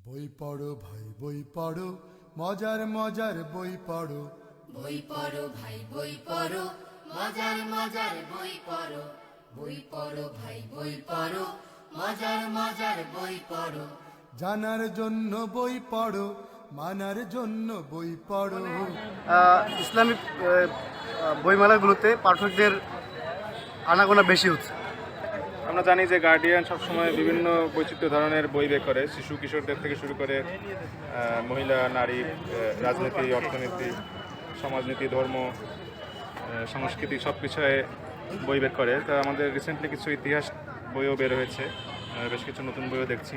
বই পড়ো ভাই বই পড়ো, মজার মজার বই পড়ো। বই পড়ো ভাই বই পড়ো, মজার মজার বই পড়ো। বই পড়ো ভাই বই পড়ো, মজার মজার বই পড়ো। জানার জন্য বই পড়ো, মানার জন্য বই পড়ো। ইসলামিক বইমেলাগুলোতে পাঠকদের আনাগোনা বেশি হচ্ছে। আমরা জানি যে গার্ডিয়ান সবসময় বিভিন্ন বৈচিত্র্য ধরনের বই বের করে, শিশু কিশোরদের থেকে শুরু করে মহিলা, নারী, রাজনীতি, অর্থনীতি, সমাজনীতি, ধর্ম, সংস্কৃতি সব বিষয়ে বই বের করে। তা আমাদের রিসেন্টলি কিছু ইতিহাস বইও বের হয়েছে, বেশ কিছু নতুন বইও দেখছি।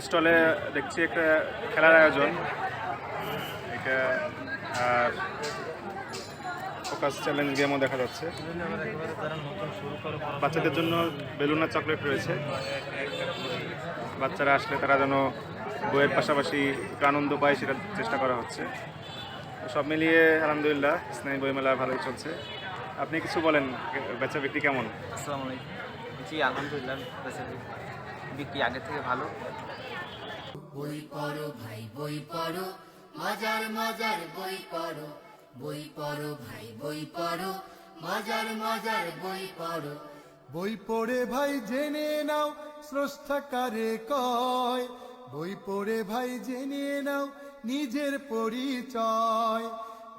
স্টলে দেখছি একটা খেলার আয়োজন, এটা আর ফোকাস চ্যালেঞ্জ গেমও দেখা যাচ্ছে। বাচ্চাদের জন্য বেলুন আর চকলেট রয়েছে, বাচ্চারা আসলে তারা যেন বইয়ের পাশাপাশি একটু আনন্দ পায় সেটা চেষ্টা করা হচ্ছে। সব মিলিয়ে আলহামদুলিল্লাহ ইসলামী বইমেলা ভালোই চলছে। আপনি কিছু বলেন, বেচা বিক্রি কেমন? আসসালামু আলাইকুম। জি আলহামদুলিল্লাহ, বিক্রি আগের থেকে ভালো। বই পড়ো ভাই বই পড়ো, মজার মজার বই পড়ো। বই পড়ো ভাই বই পড়ো, মজার মজার বই পড়ো। বই পড়ে ভাই জেনে নাও স্রষ্টা কারে কয়। বই পড়ে ভাই জেনে নাও নিজের পরিচয়।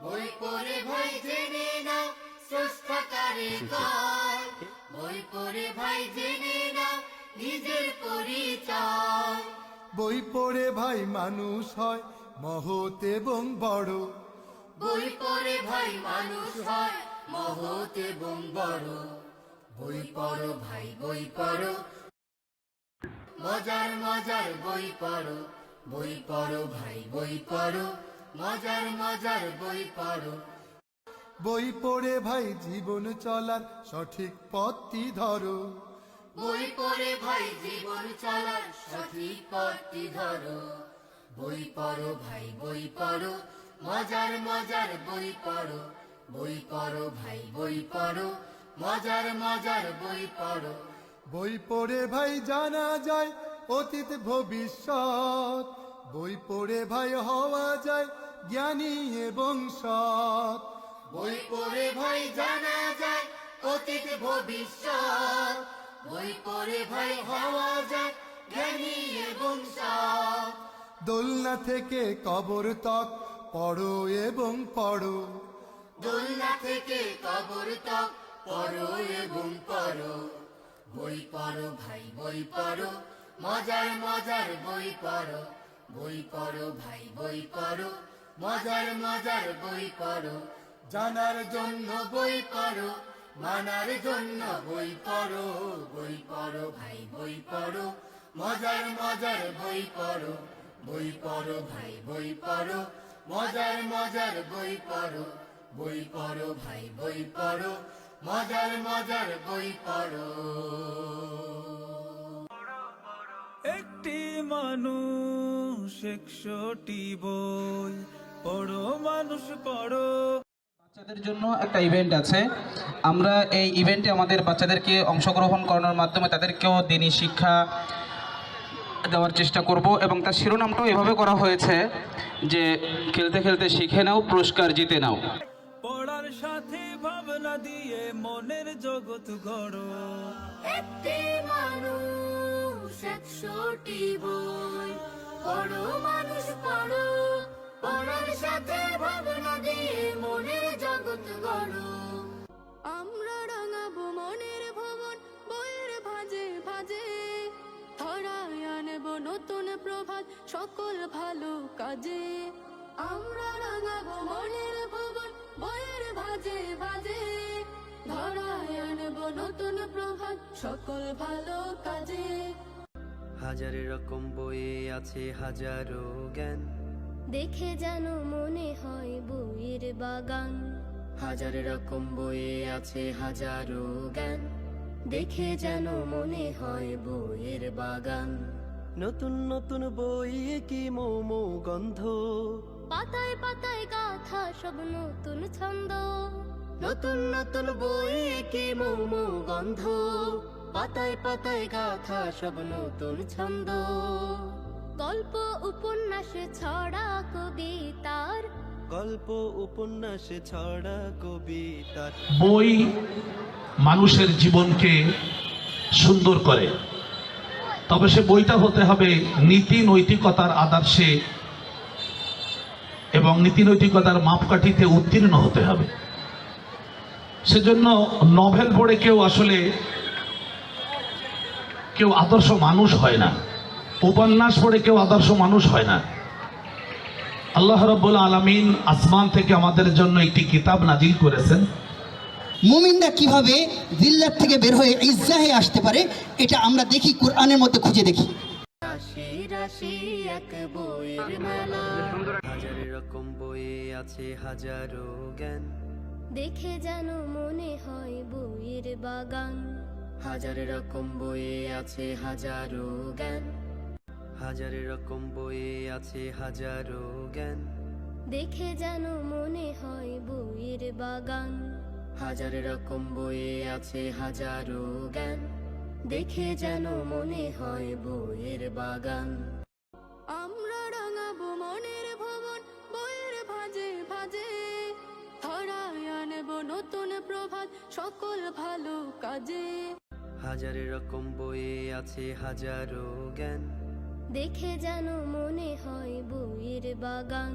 বই পড়ে ভাই জেনে নাও স্রষ্টা কারে কয়। বই পড়ে ভাই জেনে নাও নিজের পরিচয়। বই পড়ে ভাই মানুষ হয় মহৎ এবং বড়। বই পড়ে ভাই মানুষ হয় মহৎ এবং বড়। বই পড়ো ভাই বই পড়ো, মজার মজার বই পড়ো। বই পড়ো ভাই বই পড়ো, মজার মজার বই পড়ো। বই পড়ে ভাই জীবন চলার সঠিক পথটি ধরো। বই পড়ে ভাই জীবন চলার সঠিক পথটি ধরো। বই পড়ো ভাই বই পড়ো, মজার মজার বই পড়ো। বই পড়ো ভাই বই পড়ো, মজার মজার বই পড়ো। বই পড়ে ভাই জানা যায় অতীত ভবিষ্যৎ। বই পড়ে ভাই হওয়া যায় জ্ঞানী এবং সৎ। বই পড়ে ভাই জানা যায় অতীত ভবিষ্যৎ। বই পড়ে ভাই হওয়া যায় জ্ঞানী এবং সৎ। দোলনা থেকে কবর তক পড়ো এবং পড়ো। দোলনা থেকে কবর তক পড়ো এবং পড়ো। বই পড়ো ভাই বই পড়ো, মজার মজার বই পড়ো। বই পড়ো ভাই বই পড়ো, মজার মজার বই পড়ো। জানার জন্য বই পড়ো, মানার জন্য বই পড়ো। বই পড়ো ভাই বই পড়ো, মজার মজার বই পড়ো। বই পড়ো ভাই বই পড়ো, মজার মজার বই পড়ো। বই পড়ো ভাই বই পড়ো, মজার মজার বই পড়ো। একটি মানুষ 100টি বই পড়ো, মানুষ পড়ো। বাচ্চাদের জন্য একটা ইভেন্ট আছে। আমরা এই ইভেন্টে আমাদের বাচ্চাদেরকে অংশগ্রহণ করানোর মাধ্যমে তাদেরকেও দিনী শিক্ষা দেওয়ার চেষ্টা করব, এবং তার শিরোনামটাও এভাবে করা হয়েছে যে খেলতে খেলতে শিখে নাও, পুরস্কার জিতে নাও। পড়ার সাথে ভাবনা দিয়ে মনের জগৎ গড়ো। একটি মানুষ 100টি বই পড়ো, মানুষ পড়ো। পড়ার সাথে ভাবনা দিয়ে মনের জগৎ গড়ো। আমরা রাঙাবো মনের ভবন বইয়ের ভাজে ভাজে। ধরায় আনবো নতুন প্রভাত সকল ভালো কাজে। আমরা রাঙাবো মনের ভবন বইয়ের ভাজে ভাজে। ধরায় আনবো নতুন প্রভাত সকল ভালো কাজে। হাজার রকম বইয়ে আছে হাজারো জ্ঞান, দেখে যেন মনে হয় বইয়ের বাগান। হাজার রকম বইয়ে আছে হাজারো জ্ঞান, দেখে যেন মনে হয় বইয়ের বাগান। নতুন নতুন বই কি মোমো গন্ধ, পাতায় পাতায় গাথা সব নতুন ছন্দ। নতুন নতুন বই কি মোমো গন্ধ, পাতায় পাতায় গাথা সব নতুন ছন্দ। গল্প উপন্যাসে ছড়া কবিতার গল্প উপন্যাসে ছড়া কবিতার। বই মানুষের জীবনকে সুন্দর করে, তবে সে বইটা হতে হবে নীতি নৈতিকতার আদর্শে এবং নীতি নৈতিকতার মাপকাঠিতে উত্তীর্ণ হতে হবে। সেজন্য নভেল পড়ে কেউ আসলে আদর্শ মানুষ হয় না, উপন্যাস পড়ে কেউ আদর্শ মানুষ হয় না। আল্লাহ রাব্বুল আলামিন আসমান থেকে আমাদের জন্য একটি কিতাব নাজিল করেছেন। মুমিনরা কিভাবে জিল্লাত থেকে বের হয়ে ইজ্জাহে আসতে পারে এটা আমরা দেখি, কোরআনের মধ্যে খুঁজে দেখি। রাশি রাশি এক বইয়ের মেলা, হাজার রকম বইয়ে আছে হাজারো জ্ঞান। দেখে যেন মনে হয় বইয়ের বাগান। হাজার রকম বইয়ে আছে হাজারো জ্ঞান। হাজার রকম বইয়ে আছে হাজারো জ্ঞান। দেখে যেন মনে হয় বইয়ের বাগান। হাজার রকম বইয়ে আছে হাজারো জ্ঞান। দেখে যেন মনে হয় বইয়ের বাগান। আমরা রাঙাবো মনের ভবন বইয়ের ভাজে ভাজে। ধরায় আনব নতুন প্রভাত সকল ভালো কাজে। হাজার রকম বইয়ে আছে হাজারো জ্ঞান। দেখে যেন মনে হয় বইয়ের বাগান।